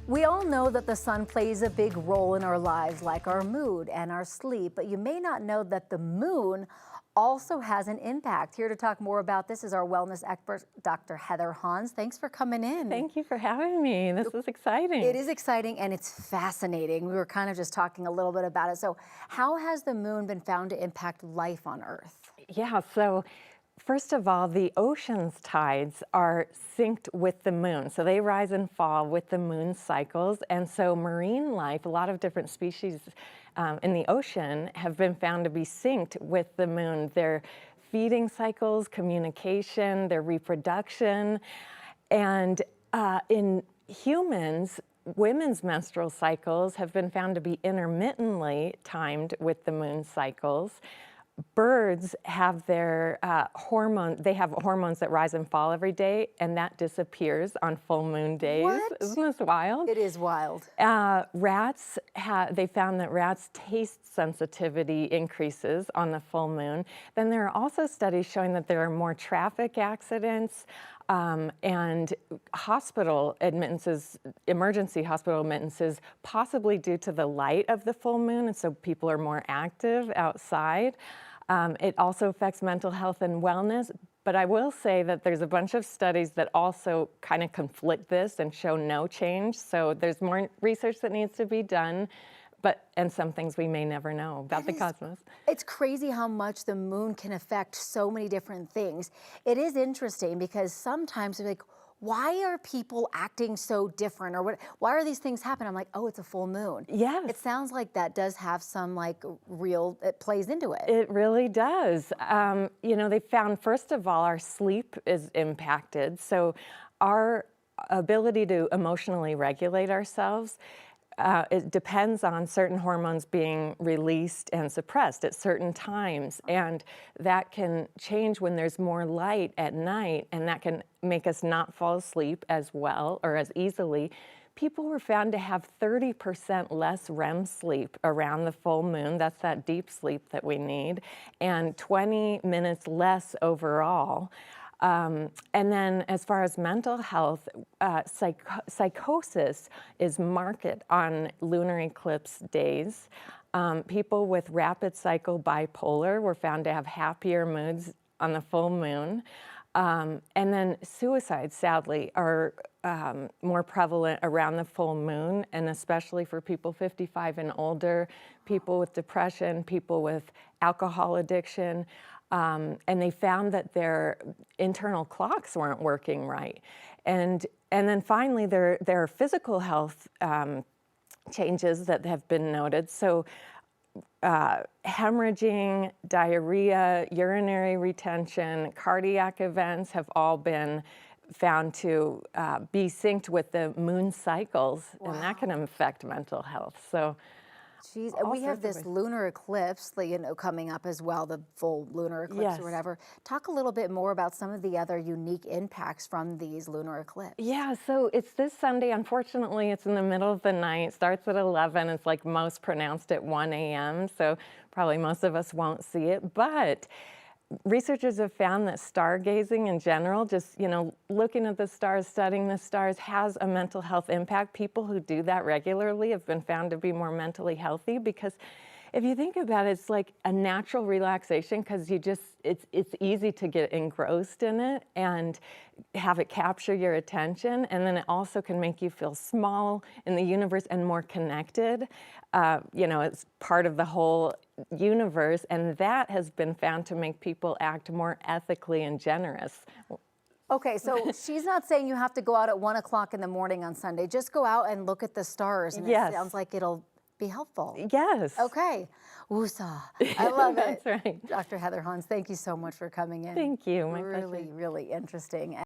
We all know that the sun plays a big role in our lives, like our mood and our sleep, but you may not know that the moon also has an impact. Here to talk more about this is our wellness expert, Dr. Heather Hans. Thanks for coming in. Thank you for having me. This is exciting. It is exciting and it's fascinating. We were kind of just talking a little bit about it. So how has the moon been found to impact life on Earth? Yeah, so first of all, the ocean's tides are synced with the moon. So they rise and fall with the moon cycles. And so marine life, a lot of different species in the ocean have been found to be synced with the moon. Their feeding cycles, communication, their reproduction. And in humans, women's menstrual cycles have been found to be intermittently timed with the moon cycles. Birds have their they have hormones that rise and fall every day, and that disappears on full moon days. What? Isn't this wild? It is wild. Rats, they found that rats' taste sensitivity increases on the full moon. Then there are also studies showing that there are more traffic accidents and hospital admittances, emergency hospital admittances, possibly due to the light of the full moon, and so people are more active outside. It also affects mental health and wellness, but I will say that there's a bunch of studies that also kind of conflict this and show no change, so there's more research that needs to be done. And some things we may never know about the cosmos. It's crazy how much the moon can affect so many different things. It is interesting because sometimes they're like, why are people acting so different? Or why are these things happening? I'm like, oh, it's a full moon. Yes. It sounds like that does have some it plays into it. It really does. You know, they found, first of all, our sleep is impacted. So our ability to emotionally regulate ourselves it depends on certain hormones being released and suppressed at certain times, and that can change when there's more light at night, and that can make us not fall asleep as well or as easily. People were found to have 30% less REM sleep around the full moon, that's that deep sleep that we need, and 20 minutes less overall. And then as far as mental health, psychosis is marked on lunar eclipse days. People with rapid cycle bipolar were found to have happier moods on the full moon. And then suicides, sadly, are more prevalent around the full moon, and especially for people 55 and older, people with depression, people with alcohol addiction. And they found that their internal clocks weren't working right. And then finally, there are physical health changes that have been noted. So hemorrhaging, diarrhea, urinary retention, cardiac events have all been found to be synced with the moon cycles, and that can affect mental health. So. Jeez, and we have this lunar eclipse, coming up as well, the full lunar eclipse or whatever. Talk a little bit more about some of the other unique impacts from these lunar eclipses. Yeah, so it's this Sunday. Unfortunately, it's in the middle of the night. Starts at 11. It's like most pronounced at 1 a.m., so probably most of us won't see it. But researchers have found that stargazing in general, just, looking at the stars, studying the stars, has a mental health impact. People who do that regularly have been found to be more mentally healthy because if you think about it, it's like a natural relaxation because it's easy to get engrossed in it and have it capture your attention. And then it also can make you feel small in the universe and more connected. It's part of the whole universe, and that has been found to make people act more ethically and generous. Okay, so she's not saying you have to go out at 1 o'clock in the morning on Sunday. Just go out and look at the stars, and it sounds like it'll be helpful. Yes. Okay. KUSA. I love it. That's right. Dr. Heather Hans, thank you so much for coming in. Thank you. My pleasure. pleasure. Really interesting.